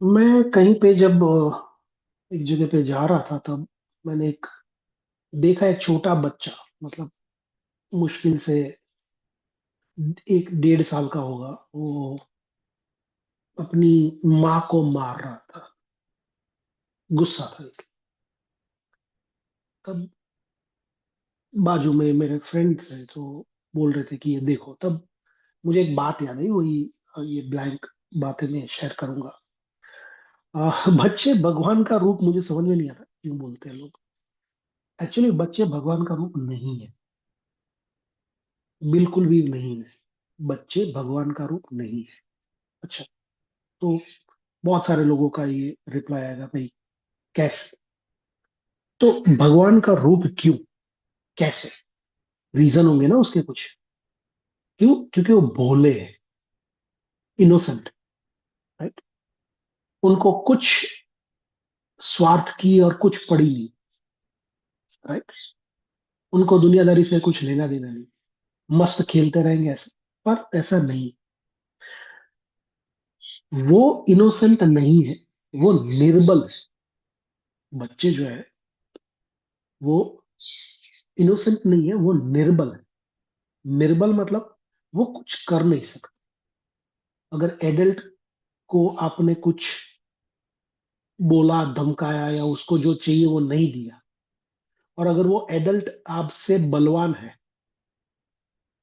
मैं कहीं पे जब एक जगह पे जा रहा था, तब मैंने एक देखा, एक छोटा बच्चा, मतलब मुश्किल से 1 1.5 साल का होगा वो, अपनी माँ को मार रहा था। गुस्सा था इसलिए। तब बाजू में मेरे फ्रेंड थे, तो बोल रहे थे कि ये देखो। तब मुझे एक बात याद आई, वही ये ब्लैंक बातें मैं शेयर करूंगा। बच्चे भगवान का रूप, मुझे समझ में नहीं आता क्यों बोलते हैं लोग। एक्चुअली बच्चे भगवान का रूप नहीं है, बिल्कुल भी नहीं है। बच्चे भगवान का रूप नहीं है। अच्छा, तो बहुत सारे लोगों का ये रिप्लाई आएगा, भाई कैसे? तो भगवान का रूप क्यों, कैसे? रीजन होंगे ना उसके कुछ। क्यों? क्योंकि वो भोले हैं, इनोसेंट, राइट। उनको कुछ स्वार्थ की और कुछ पड़ी नहीं, राइट। उनको दुनियादारी से कुछ लेना देना नहीं, मस्त खेलते रहेंगे ऐसे। पर ऐसा नहीं, वो इनोसेंट नहीं है, वो निर्बल है। बच्चे जो है वो इनोसेंट नहीं है, वो निर्बल है। निर्बल मतलब वो कुछ कर नहीं सकते। अगर एडल्ट को आपने कुछ बोला, धमकाया, या उसको जो चाहिए वो नहीं दिया, और अगर वो एडल्ट आपसे बलवान है,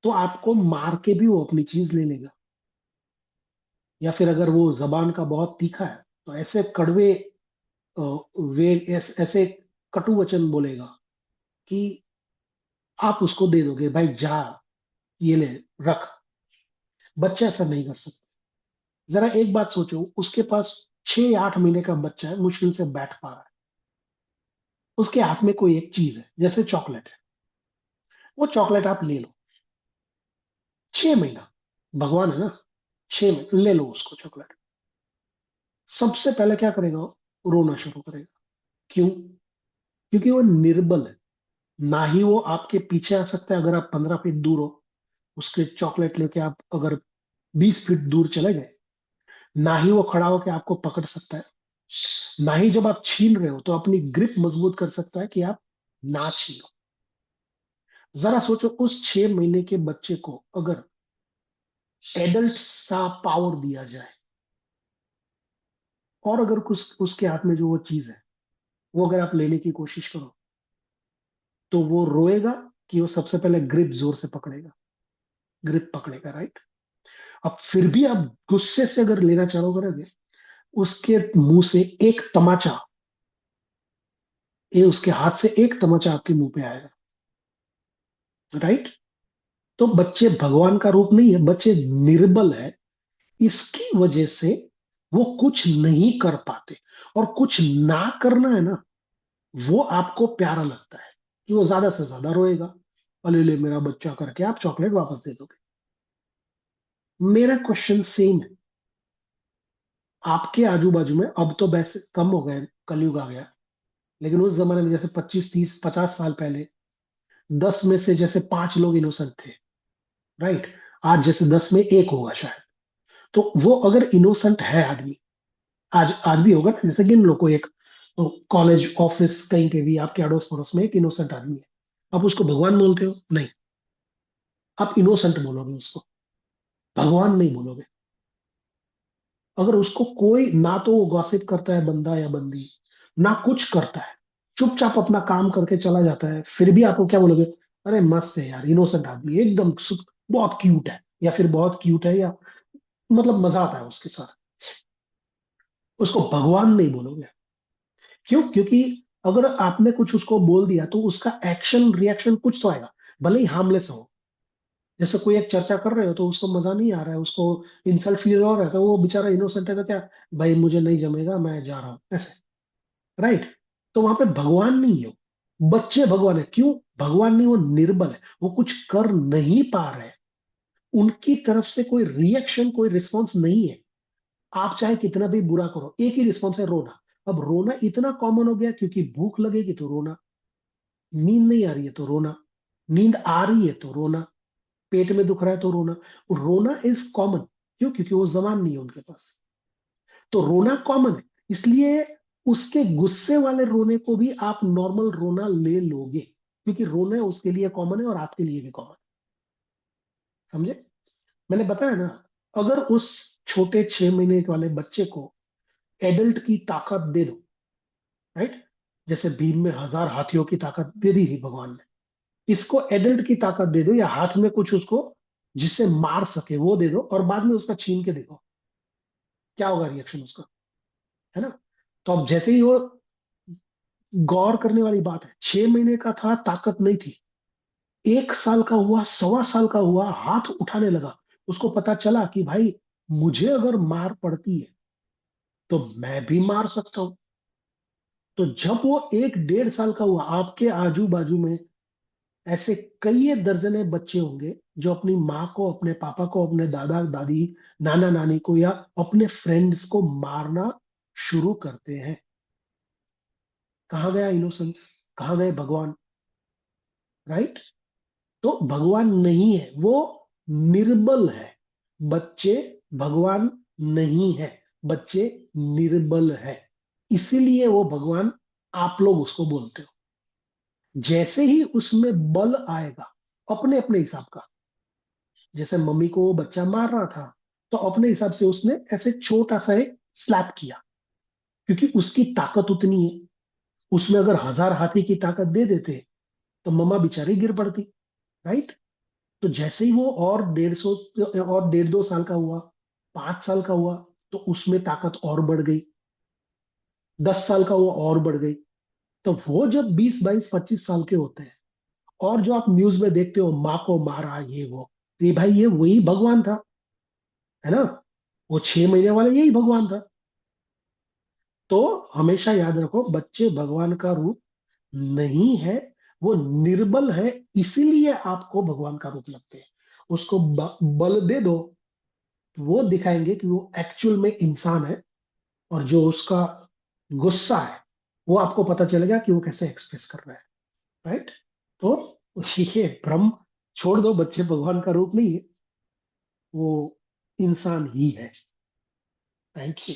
तो आपको मार के भी वो अपनी चीज ले लेगा। या फिर अगर वो जबान का बहुत तीखा है, तो ऐसे कड़वे अ, ऐसे कटु वचन बोलेगा कि आप उसको दे दोगे, भाई जा, ये ले, रख। बच्चा ऐसा नहीं कर सकता। जरा एक बात सोचो, उसके पास 6 8 महीने का बच्चा है, मुश्किल से बैठ पा रहा है। उसके हाथ में कोई एक चीज है, जैसे चॉकलेट है। वो चॉकलेट आप ले लो। 6 महीना, भगवान है ना। 6 महीने ले लो उसको चॉकलेट। सबसे पहले क्या करेगा वो? रोना शुरू करेगा। क्यों? क्योंकि वो निर्बल है। ना ही वो आपके पीछे आ सकता है, अगर आप 15 फीट दूर हो। उसके चॉकलेट लेके आप अगर 20 फीट दूर चले गए, ना ही वो खड़ा होकर आपको पकड़ सकता है। ना ही जब आप छीन रहे हो तो अपनी ग्रिप मजबूत कर सकता है कि आप ना छीनो। जरा सोचो, उस 6 महीने के बच्चे को अगर एडल्ट सा पावर दिया जाए, और अगर कुछ उसके हाथ में जो वो चीज है, वो अगर आप लेने की कोशिश करो, तो वो रोएगा कि वो सबसे पहले ग्रिप जोर से पकड़ेगा। ग्रिप पकड़ेगा, राइट। अब फिर भी आप गुस्से से अगर लेना चाहो करोगे, उसके मुंह से एक तमाचा, ये उसके हाथ से एक तमाचा आपके मुंह पे आएगा, राइट। तो बच्चे भगवान का रूप नहीं है, बच्चे निर्बल है। इसकी वजह से वो कुछ नहीं कर पाते। और कुछ ना करना है ना, वो आपको प्यारा लगता है कि वो ज्यादा से ज्यादा रोएगा। अले ले मेरा बच्चा करके आप चॉकलेट वापस दे दोगे। मेरा क्वेश्चन सेम है। आपके आजू बाजू में अब तो वैसे कम हो गए, कलयुग आ गया। लेकिन उस जमाने में जैसे 25 30 50 साल पहले, 10 में से जैसे 5 लोग इनोसेंट थे, राइट। आज जैसे 10 में 1 होगा शायद। तो वो अगर इनोसेंट है आदमी, आज भी होगा ना। जैसे गिन लो कोई एक कॉलेज, ऑफिस, कहीं पे भी आपके अड़ोस पड़ोस में एक इनोसेंट आदमी है। आप उसको भगवान बोलते हो? नहीं। आप इनोसेंट बोलोगे उसको, भगवान नहीं बोलोगे। अगर उसको कोई ना, तो वो गॉसिप करता है बंदा या बंदी, ना कुछ करता है, चुपचाप अपना काम करके चला जाता है, फिर भी आपको क्या बोलोगे? अरे मस्त है यार, इनोसेंट आदमी एकदम बहुत क्यूट है, या फिर बहुत क्यूट है, या मतलब मजा आता है उसके साथ। उसको भगवान नहीं बोलोगे। क्यों? क्योंकि अगर आपने कुछ उसको बोल दिया, तो उसका एक्शन रिएक्शन कुछ तो आएगा, भले ही हार्मलेस हो। जैसे कोई एक चर्चा कर रहे हो, तो उसको मजा नहीं आ रहा है, उसको इंसल्ट फील हो रहा है, तो वो बेचारा इनोसेंट है, तो क्या, भाई मुझे नहीं जमेगा, मैं जा रहा हूँ, ऐसे, राइट। तो वहां पे भगवान नहीं है, बच्चे भगवान है। क्यों? भगवान नहीं, वो निर्बल है, वो कुछ कर नहीं पा रहे। उनकी तरफ से कोई रिएक्शन, कोई रिस्पॉन्स नहीं है। आप चाहे कितना भी बुरा करो, एक ही रिस्पॉन्स है, रोना। अब रोना इतना कॉमन हो गया, क्योंकि भूख लगेगी तो रोना, नींद नहीं आ रही है तो रोना, नींद आ रही है तो रोना, पेट में दुख रहा है तो रोना। रोना इज कॉमन। क्यों? क्योंकि वो जबान नहीं है उनके पास। तो रोना कॉमन है, इसलिए उसके गुस्से वाले रोने को भी आप नॉर्मल रोना ले लोगे, क्योंकि रोना उसके लिए कॉमन है और आपके लिए भी कॉमन। समझे? मैंने बताया ना, अगर उस छोटे 6 महीने वाले बच्चे को एडल्ट की ताकत दे दो, राइट, जैसे भीम में 1000 हाथियों की ताकत दे दी थी भगवान ने, इसको एडल्ट की ताकत दे दो, या हाथ में कुछ उसको जिससे मार सके वो दे दो, और बाद में उसका छीन के देखो क्या होगा रिएक्शन उसका, है ना? तो अब जैसे ही वो, गौर करने वाली बात है, 6 महीने का था, ताकत नहीं थी, 1 साल का हुआ, 1.25 साल का हुआ, हाथ उठाने लगा, उसको पता चला कि भाई मुझे अगर मार पड़ती है तो मैं भी मार सकता हूं। तो जब वो 1 डेढ़ साल का हुआ, आपके आजू बाजू में ऐसे कई दर्जने बच्चे होंगे जो अपनी माँ को, अपने पापा को, अपने दादा दादी, नाना नानी को, या अपने फ्रेंड्स को मारना शुरू करते हैं। कहाँ गया इनोसेंस, कहाँ गए भगवान, राइट? तो भगवान नहीं है वो, निर्बल है। बच्चे भगवान नहीं है, बच्चे निर्बल है, इसीलिए वो भगवान आप लोग उसको बोलते हो। जैसे ही उसमें बल आएगा, अपने अपने हिसाब का, जैसे मम्मी को वो बच्चा मार रहा था, तो अपने हिसाब से उसने ऐसे छोटा सा एक स्लैप किया, क्योंकि उसकी ताकत उतनी है। उसमें अगर 1000 हाथी की ताकत दे देते तो मम्मा बेचारी गिर पड़ती, राइट? तो जैसे ही वो और 150 और 1.5 2 साल का हुआ, 5 साल का हुआ, तो उसमें ताकत और बढ़ गई, 10 साल का हुआ और बढ़ गई। तो वो जब 20 22 25 साल के होते हैं, और जो आप न्यूज में देखते हो माँ को मारा ये वो, तो ये भाई ये वही भगवान था, है ना? वो 6 महीने वाला यही भगवान था। तो हमेशा याद रखो, बच्चे भगवान का रूप नहीं है, वो निर्बल है, इसीलिए आपको भगवान का रूप लगते हैं। उसको बल दे दो, तो वो दिखाएंगे कि वो एक्चुअल में इंसान है, और जो उसका गुस्सा है वो आपको पता चलेगा कि वो कैसे एक्सप्रेस कर रहा है, राइट? तो ये भ्रम छोड़ दो, बच्चे भगवान का रूप नहीं है, वो इंसान ही है। Thank you.